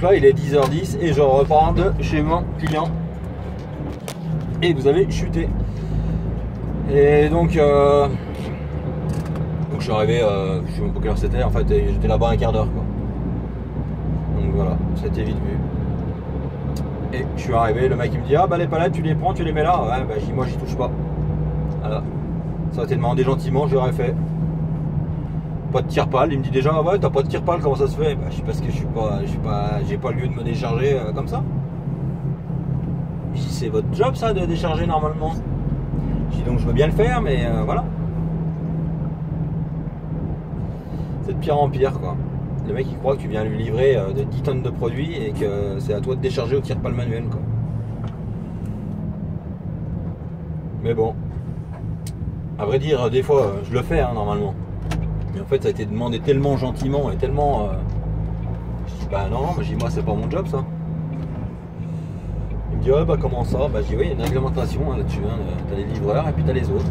là il est 10h10 et je repars de chez mon client. Et vous avez chuté. Et donc je suis arrivé, je sais même pas quelle heure c'était, en fait j'étais là-bas un quart d'heure quoi. Donc voilà, c'était vite vu. Et je suis arrivé, le mec il me dit ah bah les palettes tu les prends, tu les mets là. Ouais bah moi j'y touche pas. Voilà. Ça a été demandé gentiment, je l'aurais fait. Pas de tire-pale, il me dit déjà ah ouais t'as pas de tire-pale, comment ça se fait? Bah je sais parce que j'ai pas lieu de me décharger comme ça. Je dis c'est votre job ça de décharger normalement. Je dis donc je veux bien le faire mais voilà. C'est de pire en pire quoi. Le mec il croit que tu viens lui livrer de 10 tonnes de produits et que c'est à toi de décharger au tire-pale manuel quoi. Mais bon, à vrai dire des fois je le fais hein, normalement. Mais en fait ça a été demandé tellement gentiment et tellement... Je dis bah non, mais je dis moi c'est pas mon job ça. Il me dit ouais bah comment ça? Bah je dis oui il y a une réglementation hein, là-dessus, hein. T'as les livreurs et puis t'as les autres.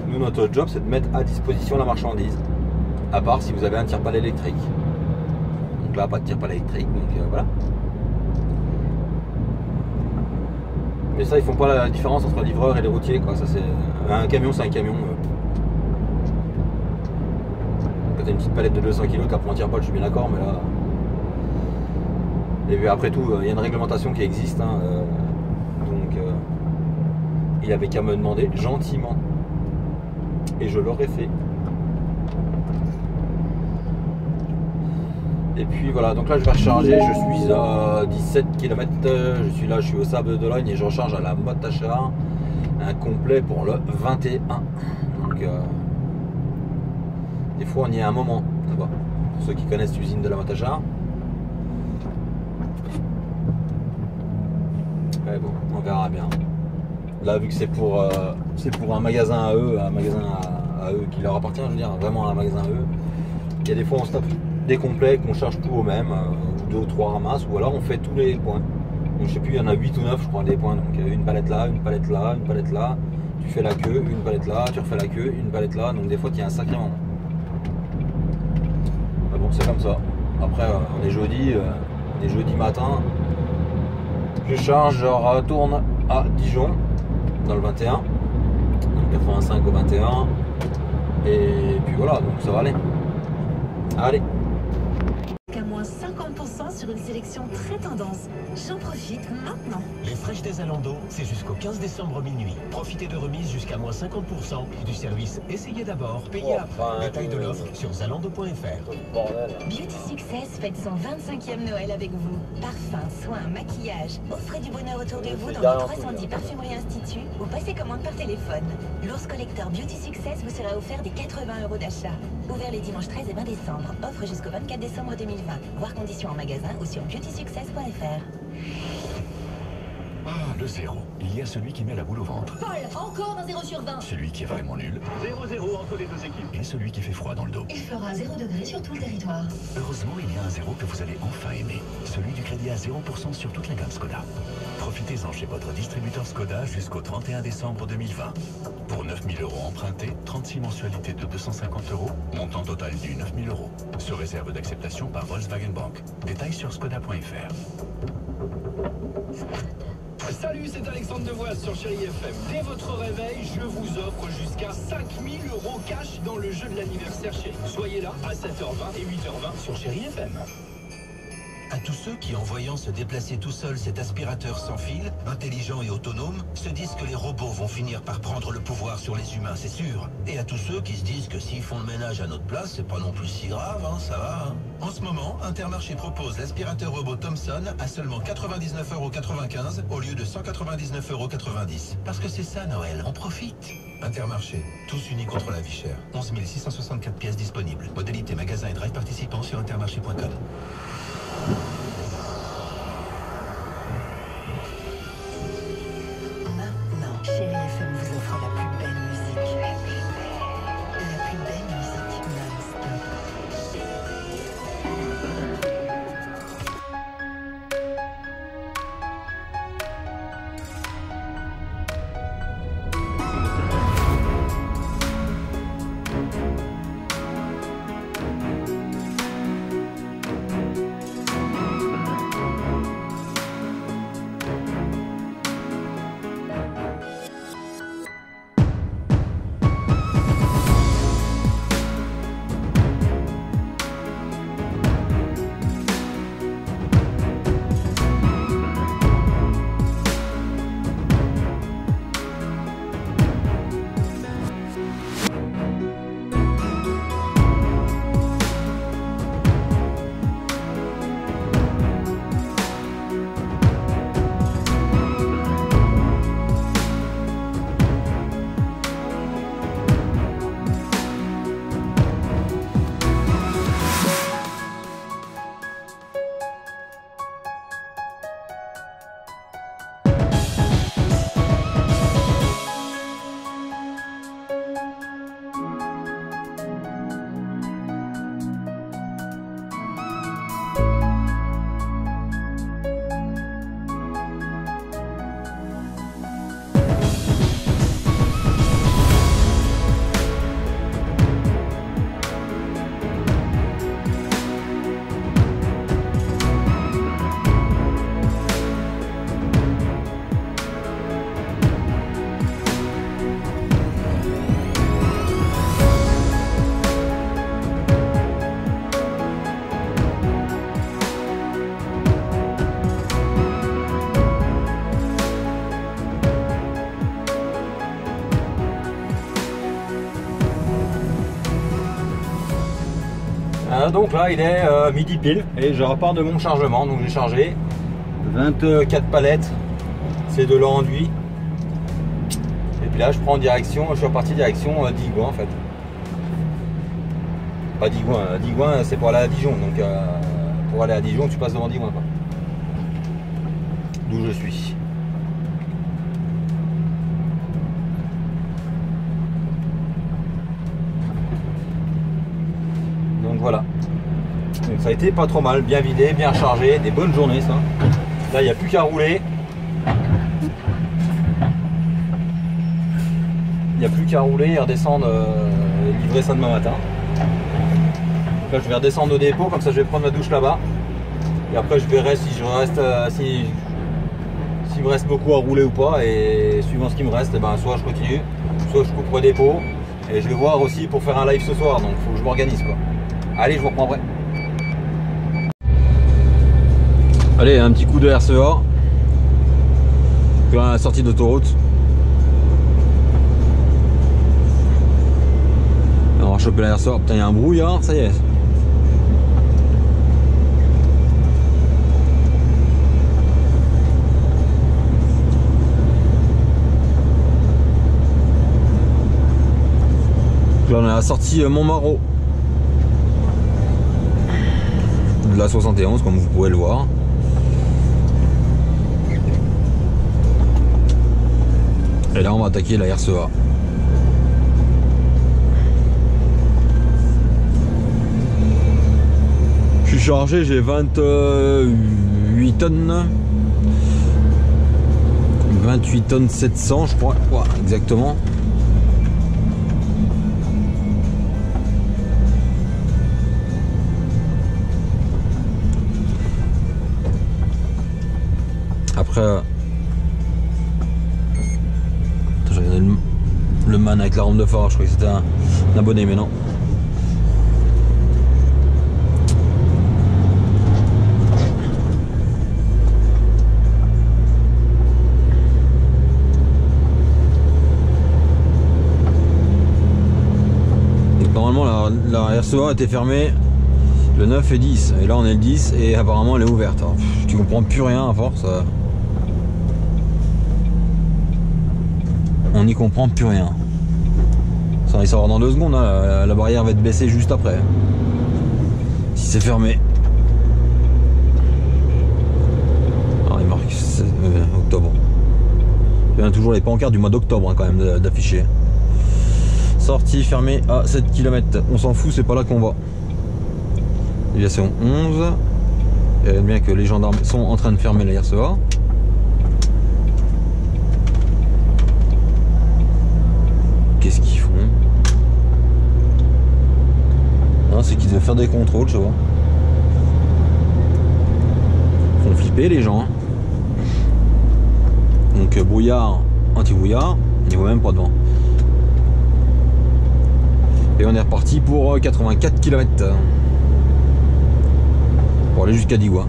Nous notre job c'est de mettre à disposition la marchandise. À part si vous avez un tire-pale électrique. Donc là pas de tire-pale électrique donc voilà. Mais ça ils font pas la différence entre livreur et les routiers quoi. Ça c'est un camion c'est un camion. Quand t'as une petite palette de 200 kg qui apprend un tire-pale je suis bien d'accord mais là. Et puis après tout il y a une réglementation qui existe hein, donc il avait qu'à me demander gentiment et je l'aurais fait. Et puis voilà, donc là je vais recharger, je suis à 17 km, je suis là, je suis au Sable d'Olonne et je recharge à la Motacha, un complet pour le 21. Donc des fois on y est à un moment là-bas, pour ceux qui connaissent l'usine de la Motacha. Mais bon, on verra bien. Là vu que c'est pour un magasin à eux, qui leur appartient, je veux dire, vraiment un magasin à eux, il y a des fois on se tape des complets qu'on charge tout au même, ou 2 ou 3 ramasses, ou alors on fait tous les points. Donc je sais plus, il y en a 8 ou 9 je crois des points, donc une palette là, une palette là, une palette là, tu fais la queue, une palette là, tu refais la queue, une palette là, donc des fois il y a un sacré moment. Mais bon c'est comme ça. Après on est jeudi matin, je charge, je retourne à Dijon, dans le 21, donc 85 au 21, et puis voilà, donc ça va aller. Allez. Qu'à moins 50% sur une sélection très tendance. J'en profite maintenant. Les Fresh des Zalando, c'est jusqu'au 15 décembre minuit. Profitez de remises jusqu'à moins 50%. Du service essayez d'abord, payez après. Détail de l'offre sur zalando.fr. Beauty Success fête son 25e Noël avec vous. Parfum, soins, maquillage. Offrez du bonheur autour de vous dans les 310 Parfumerie Institut ou passez commande par téléphone. L'ours collector Beauty Success vous sera offert des 80 € d'achat. Ouvert les dimanches 13 et 20 décembre. Offre jusqu'au 24 décembre 2020. Voir conditions en magasin ou sur beautysuccess.fr. Ah, le zéro. Il y a celui qui met la boule au ventre. Paul, encore un 0 sur 20. Celui qui est vraiment nul. 0-0 entre les deux équipes. Et celui qui fait froid dans le dos. Il fera 0 degré sur tout le territoire. Heureusement, il y a un zéro que vous allez enfin aimer. Celui du crédit à 0% sur toute la gamme Skoda. Profitez-en chez votre distributeur Skoda jusqu'au 31 décembre 2020. Pour 9 000 € empruntés, 36 mensualités de 250 €, montant total du 9 000 €. Sur réserve d'acceptation par Volkswagen Bank. Détails sur skoda.fr. Salut, c'est Alexandre Devoise sur Chérie FM. Dès votre réveil, je vous offre jusqu'à 5 000 € cash dans le jeu de l'anniversaire Chérie. Soyez là à 7h20 et 8h20 sur Chérie FM. À tous ceux qui, en voyant se déplacer tout seul cet aspirateur sans fil, intelligent et autonome, se disent que les robots vont finir par prendre le pouvoir sur les humains, c'est sûr. Et à tous ceux qui se disent que s'ils font le ménage à notre place, c'est pas non plus si grave, hein, ça va. Hein. En ce moment, Intermarché propose l'aspirateur robot Thomson à seulement 99,95 € au lieu de 199,90 €. Parce que c'est ça Noël, on profite. Intermarché, tous unis contre la vie chère. 11 664 pièces disponibles. Modalité magasin et drive participants sur intermarché.com. Maintenant, Chérie FM vous offre la plus belle musique. La plus belle musique non-stop. Donc là il est midi pile et je repars de mon chargement. Donc j'ai chargé 24 palettes, c'est de l'enduit. Et puis là je prends direction, je suis reparti direction Digoin en fait. Pas Digoin, Digoin c'est pour aller à Dijon. Donc pour aller à Dijon tu passes devant Digoin quoi. D'où je suis. Donc voilà. Donc ça a été pas trop mal, bien vidé, bien chargé, des bonnes journées ça. Là il n'y a plus qu'à rouler. Il n'y a plus qu'à rouler et redescendre et livrer ça demain matin. Donc là je vais redescendre au dépôt, comme ça je vais prendre ma douche là-bas. Et après je verrai si je reste s'il me reste beaucoup à rouler ou pas. Et suivant ce qui me reste, ben, soit je continue, soit je coupe au dépôt. Et je vais voir aussi pour faire un live ce soir, donc il faut que je m'organise quoi. Allez, je vous reprends après. Allez, un petit coup de RCA. Puis à la sortie d'autoroute. On va choper la RCA. Putain, il y a un brouillard, ça y est. Là, on est à la sortie Montmarault. De la 71 comme vous pouvez le voir. Et là on va attaquer la RCA. Je suis chargé, j'ai 28 tonnes. 28 tonnes 700 je crois. Ouais, exactement. Après, j'avais le man avec la rampe de phare, je croyais que c'était un abonné, mais non. Donc, normalement, la RCA était fermée le 9 et 10, et là on est le 10 et apparemment elle est ouverte. Alors, tu comprends plus rien à force. On n'y comprend plus rien. Ça va y savoir dans 2 secondes, hein. La barrière va être baissée juste après. Si c'est fermé. Alors il marque octobre. Il y a toujours les pancartes du mois d'octobre hein, quand même d'afficher. Sortie fermée à 7 km. On s'en fout, c'est pas là qu'on va. Déviation 11. Et bien que les gendarmes sont en train de fermer la RCA. Qu'est-ce qu'ils font? Non, c'est qu'ils devaient faire des contrôles, je vois. Ils font flipper les gens. Donc brouillard, anti-brouillard, il ne voit même pas devant. Et on est reparti pour 84 km. Pour aller jusqu'à Digoin.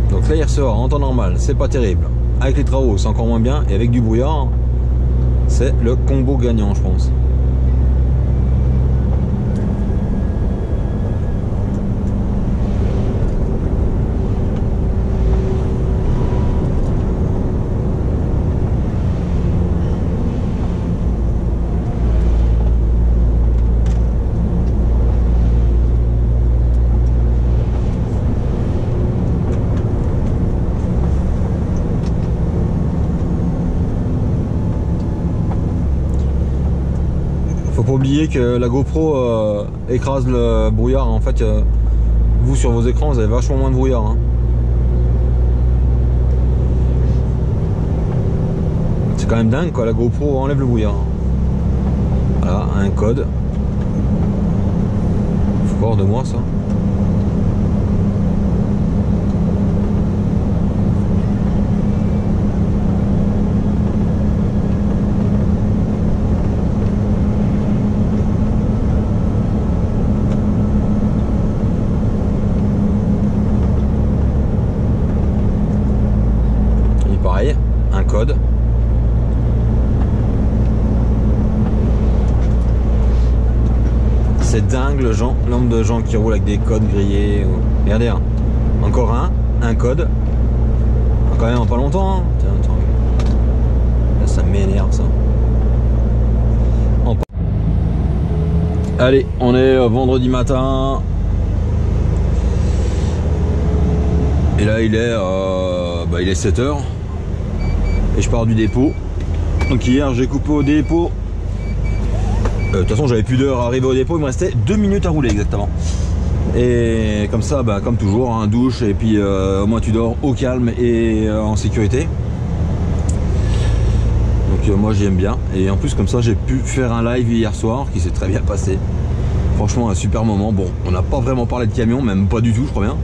Donc la RCA en temps normal c'est pas terrible, avec les travaux c'est encore moins bien, et avec du brouillard c'est le combo gagnant je pense. Faut pas oublier que la GoPro écrase le brouillard. En fait, vous sur vos écrans, vous avez vachement moins de brouillard. Hein. C'est quand même dingue quoi, la GoPro enlève le brouillard. Voilà, un code. Faut voir de moi ça. Un code. le nombre de gens qui roulent avec des codes grillés. Regardez, hein. Encore un code. Quand même pas longtemps. Hein. Tiens, attends. Là, ça m'énerve ça. Allez, on est vendredi matin. Et là il est 7h. Et je pars du dépôt. Donc hier j'ai coupé au dépôt. De toute façon j'avais plus d'heure à arriver au dépôt. Il me restait 2 minutes à rouler exactement. Et comme ça, comme toujours, hein, douche. Et puis au moins tu dors au calme et en sécurité. Donc moi j'aime bien. Et en plus comme ça j'ai pu faire un live hier soir qui s'est très bien passé. Franchement un super moment. Bon, on n'a pas vraiment parlé de camion, même pas du tout je crois bien.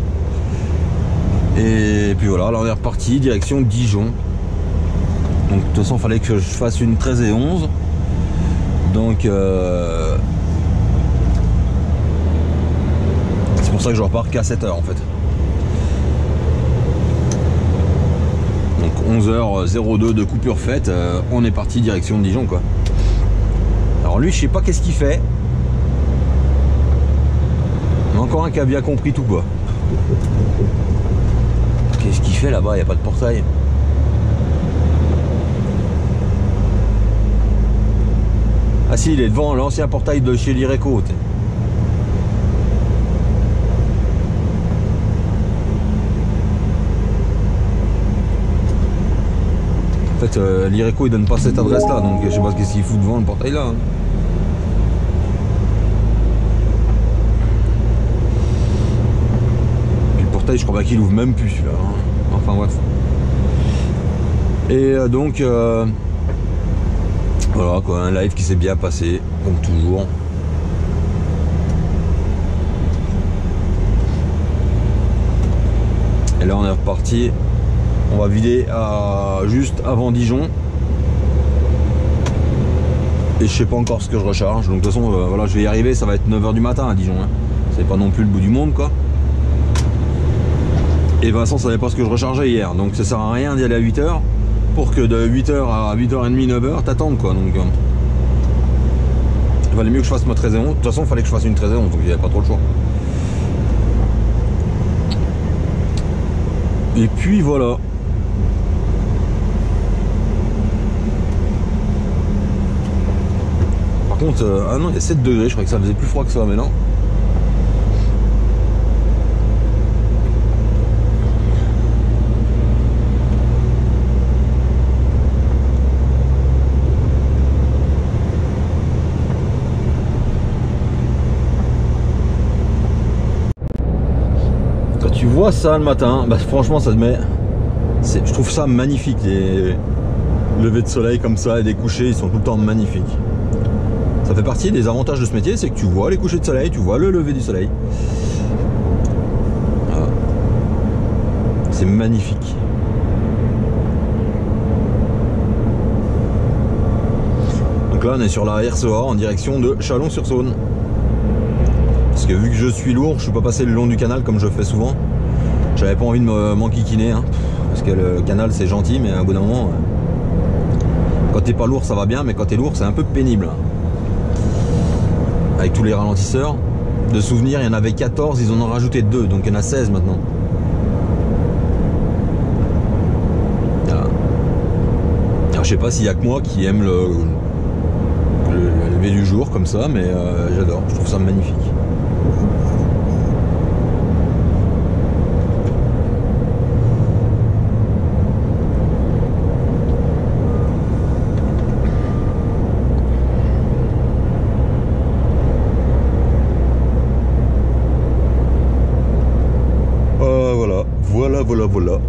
Et puis voilà, là on est reparti, direction Dijon. Donc de toute façon il fallait que je fasse une 13 et 11. Donc c'est pour ça que je repars qu'à 7h en fait. Donc 11h02 de coupure faite, on est parti direction Dijon quoi. Alors lui je sais pas qu'est-ce qu'il fait. Mais encore un qui a bien compris tout quoi. Qu'est-ce qu'il fait là-bas? Il n'y a pas de portail. Ah si, il est devant l'ancien portail de chez l'Ireco. En fait, l'Ireco il donne pas cette adresse là, donc je sais pas ce qu'il fout devant le portail là. Hein. Je crois pas qu'il ouvre même plus là. Hein. Enfin bref. Et donc voilà quoi, un live qui s'est bien passé comme toujours. Et là on est reparti. On va vider juste avant Dijon. Et je sais pas encore ce que je recharge. Donc de toute façon voilà, je vais y arriver. Ça va être 9h du matin à Dijon. Hein. C'est pas non plus le bout du monde quoi. Et Vincent savait pas ce que je rechargeais hier, donc ça sert à rien d'y aller à 8h pour que de 8h à 8h30, 9h t'attendes quoi. Donc il valait mieux que je fasse ma 13 et 11. De toute façon il fallait que je fasse une 13 et 11, donc il n'y avait pas trop le choix. Et puis voilà. Par contre, ah non, il y a 7 degrés, je croyais que ça faisait plus froid que ça, mais non. Tu vois ça le matin, franchement ça te met, je trouve ça magnifique, les levées de soleil comme ça et des couchers, ils sont tout le temps magnifiques. Ça fait partie des avantages de ce métier, c'est que tu vois les couchers de soleil, tu vois le lever du soleil. Voilà. C'est magnifique. Donc là on est sur la RCA en direction de Chalon-sur-Saône. Parce que vu que je suis lourd, je suis pas passé le long du canal comme je fais souvent. J'avais pas envie de m'enquiquiner, hein, parce que le canal c'est gentil, mais à un bout d'un moment, quand t'es pas lourd ça va bien, mais quand t'es lourd c'est un peu pénible. Hein. Avec tous les ralentisseurs, de souvenirs il y en avait 14, ils en ont rajouté 2, donc il y en a 16 maintenant. Voilà. Alors je sais pas s'il y a que moi qui aime le lever du jour comme ça, mais j'adore, je trouve ça magnifique. Voilà.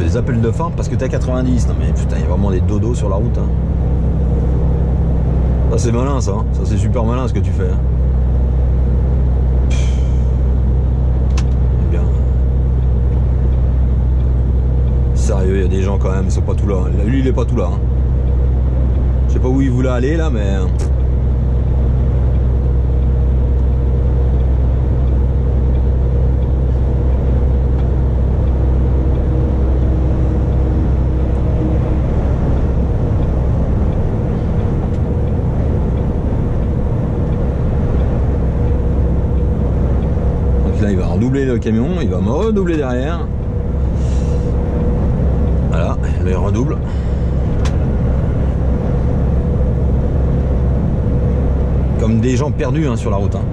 des appels de phare parce que t'es à 90. Non mais putain, il y a vraiment des dodos sur la route. Hein. Ça c'est malin ça. Ça c'est super malin ce que tu fais. Hein. Bien. Sérieux, il y a des gens quand même, ils sont pas tout là. Lui il est pas tout là. Hein. Je sais pas où il voulait aller là, mais... Donc là il va redoubler le camion, il va me redoubler derrière. Voilà, là il redouble. Comme des gens perdus hein, sur la route. Hein.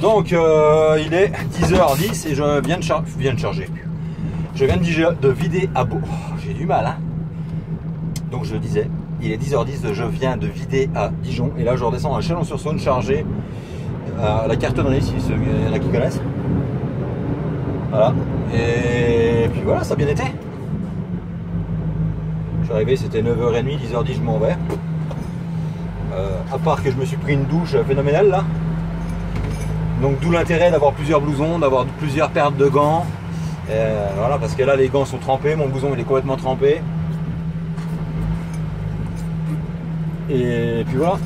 Donc il est 10h10 et je viens de charger. Je viens de vider à bout. Oh, j'ai du mal. Hein. Donc je disais, il est 10h10, je viens de vider à Dijon. Et là je redescends à Chalon-sur-Saône charger à la cartonnerie, si il y en a qui connaissent. Voilà. Et puis voilà, ça a bien été. Je suis arrivé, c'était 9h30, 10h10, je m'en vais. À part que je me suis pris une douche phénoménale là. Donc d'où l'intérêt d'avoir plusieurs blousons, d'avoir plusieurs paires de gants. Voilà, parce que là les gants sont trempés, mon blouson il est complètement trempé. Et puis voilà.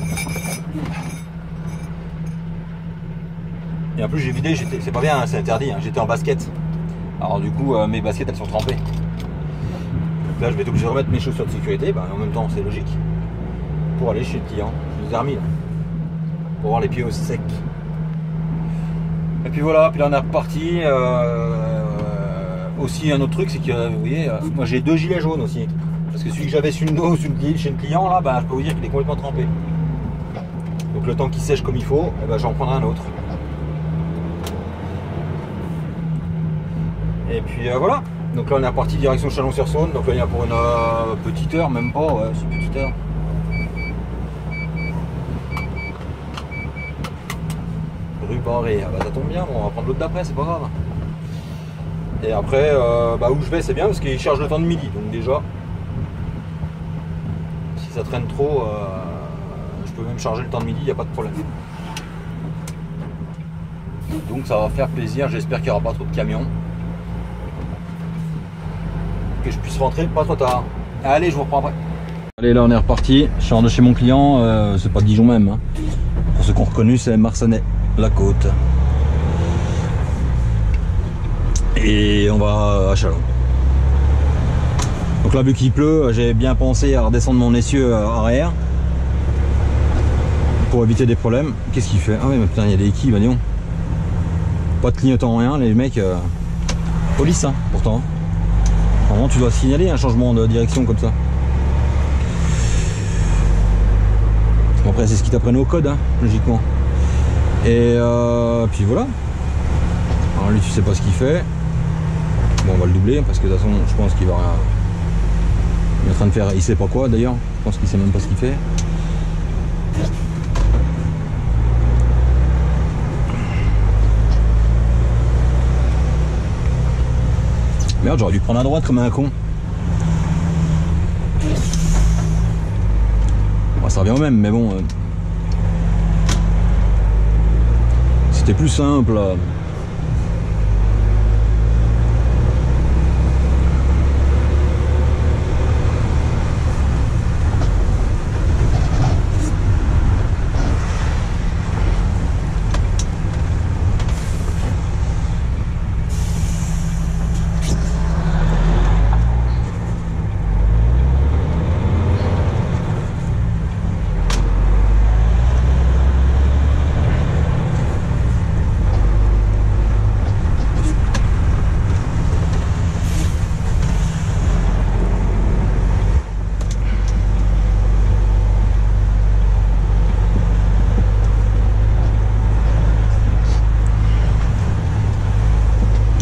Et en plus j'ai vidé, c'est pas bien, c'est interdit, hein, j'étais en basket. Alors du coup mes baskets elles sont trempées. Là je vais être obligé de remettre mes chaussures de sécurité, en même temps c'est logique, pour aller chez le client. Je les ai remis là, pour avoir les pieds au sec. Et puis voilà, puis là on est reparti. Aussi un autre truc, c'est que vous voyez, moi j'ai 2 gilets jaunes aussi. Parce que celui que j'avais chez le client là, je peux vous dire qu'il est complètement trempé. Donc le temps qu'il sèche comme il faut, j'en prendrai un autre. Et puis voilà. Donc là on est reparti direction Chalon-sur-Saône, donc là il y a pour une petite heure, même pas, ouais c'est une petite heure. Rue Barré, ça tombe bien, bon, on va prendre l'autre d'après, c'est pas grave. Et après, où je vais c'est bien parce qu'il charge le temps de midi, donc déjà, si ça traîne trop, je peux même charger le temps de midi, il n'y a pas de problème. Donc ça va faire plaisir, j'espère qu'il n'y aura pas trop de camions. Que je puisse rentrer pas trop tard. Allez, je vous reprends après. Allez, là on est reparti. Je sors de chez mon client, c'est pas Dijon même. Hein. Pour ceux qui ont reconnu, c'est Marcenais, la côte. Et on va à Chalon. Donc là, vu qu'il pleut, j'ai bien pensé à redescendre mon essieu arrière pour éviter des problèmes. Qu'est-ce qu'il fait? Ah ouais, mais putain, il y a des quilles, bah non. Pas de clignotant, rien. Les mecs, police, hein, pourtant. Normalement, tu dois signaler un changement de direction comme ça. Bon, après, c'est ce qu'ils t'apprennent au code, hein, logiquement. Et puis voilà. Alors lui, tu sais pas ce qu'il fait. Bon, on va le doubler parce que de toute façon, je pense qu'il va. Il est en train de faire. Il sait pas quoi d'ailleurs. Je pense qu'il sait même pas ce qu'il fait. Merde, j'aurais dû prendre à droite comme un con. Bon, ça revient au même, mais bon. C'était plus simple.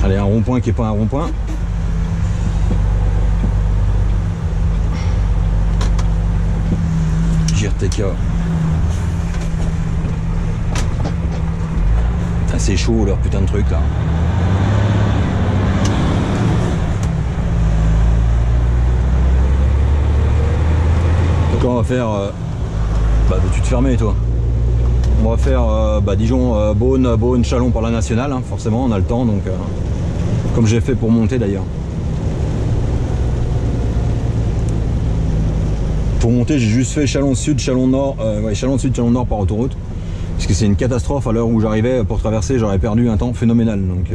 Allez, un rond-point qui n'est pas un rond-point. GRTK. C'est chaud leur putain de truc là. on va faire veux-tu te fermer toi? On va faire Dijon, Beaune, Châlons par la nationale, hein, forcément on a le temps, donc comme j'ai fait pour monter d'ailleurs. Pour monter j'ai juste fait Châlons Sud, Châlons Nord, Châlons Sud, Châlons Nord par autoroute, parce que c'est une catastrophe. À l'heure où j'arrivais pour traverser, j'aurais perdu un temps phénoménal, donc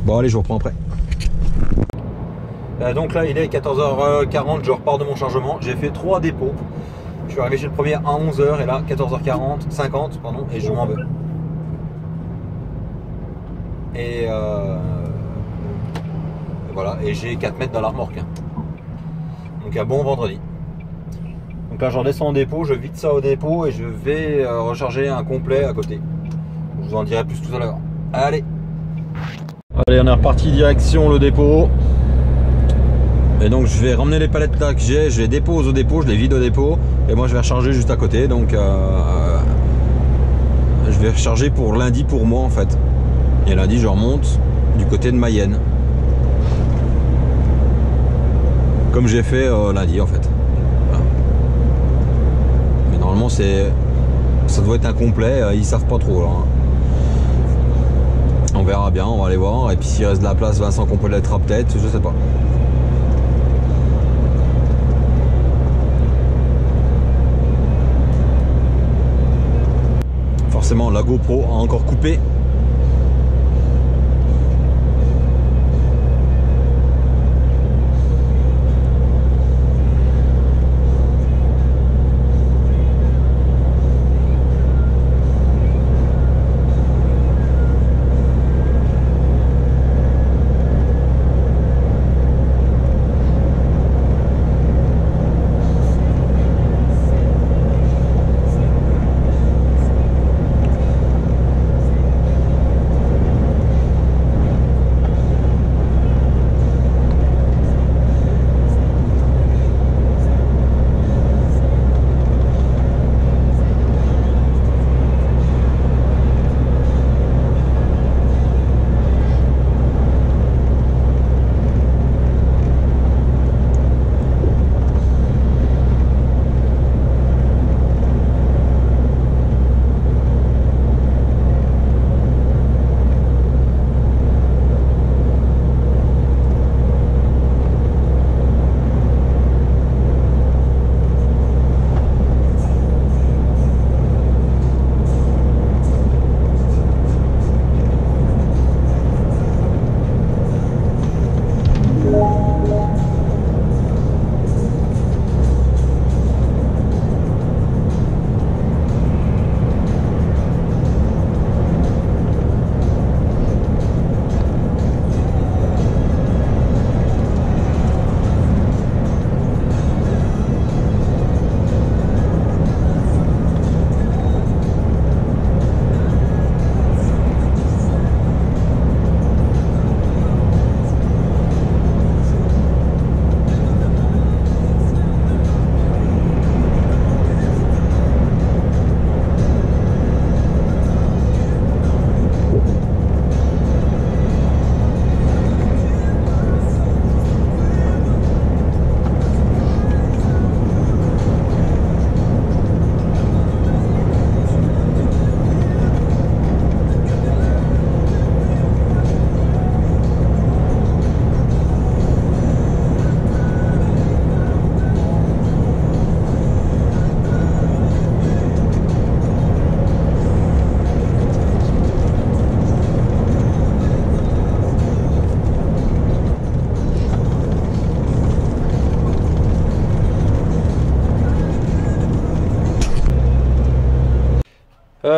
bon allez, je vous reprends après. Donc là il est 14h40, je repars de mon chargement. J'ai fait 3 dépôts. Je suis arrivé chez le premier à 11h et là 14h40, 50 pardon, et je m'en vais. Et voilà, et j'ai 4 mètres dans la remorque. Donc un bon vendredi. Donc là je redescends au dépôt, je vide ça au dépôt et je vais recharger un complet à côté. Je vous en dirai plus tout à l'heure. Allez, on est reparti direction le dépôt. Et donc je vais ramener les palettes là que j'ai, je les dépose au dépôt, je les vide au dépôt. Et moi je vais recharger juste à côté. Donc je vais recharger pour lundi pour moi en fait. Et lundi je remonte du côté de Mayenne. Comme j'ai fait lundi en fait. Voilà. Mais normalement ça doit être incomplet, ils savent pas trop là. On verra bien, on va aller voir. Et puis s'il reste de la place, Vincent complétera peut-être, je sais pas. Forcément la GoPro a encore coupé.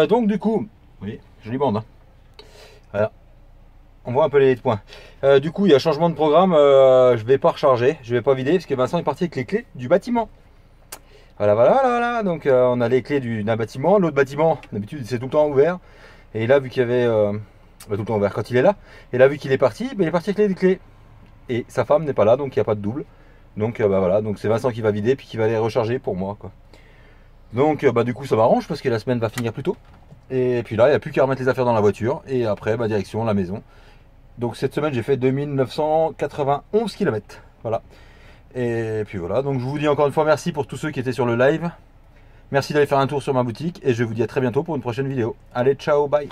Donc du coup, oui, jolie bande. Hein. Voilà. On voit un peu les points. Du coup, il y a changement de programme. Je vais pas recharger, je vais pas vider parce que Vincent est parti avec les clés du bâtiment. Voilà. Donc on a les clés d'un bâtiment. L'autre bâtiment, d'habitude, c'est tout le temps ouvert. Et là, vu qu'il y avait tout le temps ouvert quand il est là. Et là, vu qu'il est parti, il est parti avec les clés. Et sa femme n'est pas là, donc il n'y a pas de double. Donc voilà, donc c'est Vincent qui va vider puis qui va les recharger pour moi, quoi. Donc bah, du coup ça m'arrange parce que la semaine va finir plus tôt. Et puis là, il n'y a plus qu'à remettre les affaires dans la voiture. Et après, bah, direction la maison. Donc cette semaine, j'ai fait 2991 km. Voilà. Et puis voilà. Donc je vous dis encore une fois merci pour tous ceux qui étaient sur le live. Merci d'aller faire un tour sur ma boutique. Et je vous dis à très bientôt pour une prochaine vidéo. Allez, ciao, bye.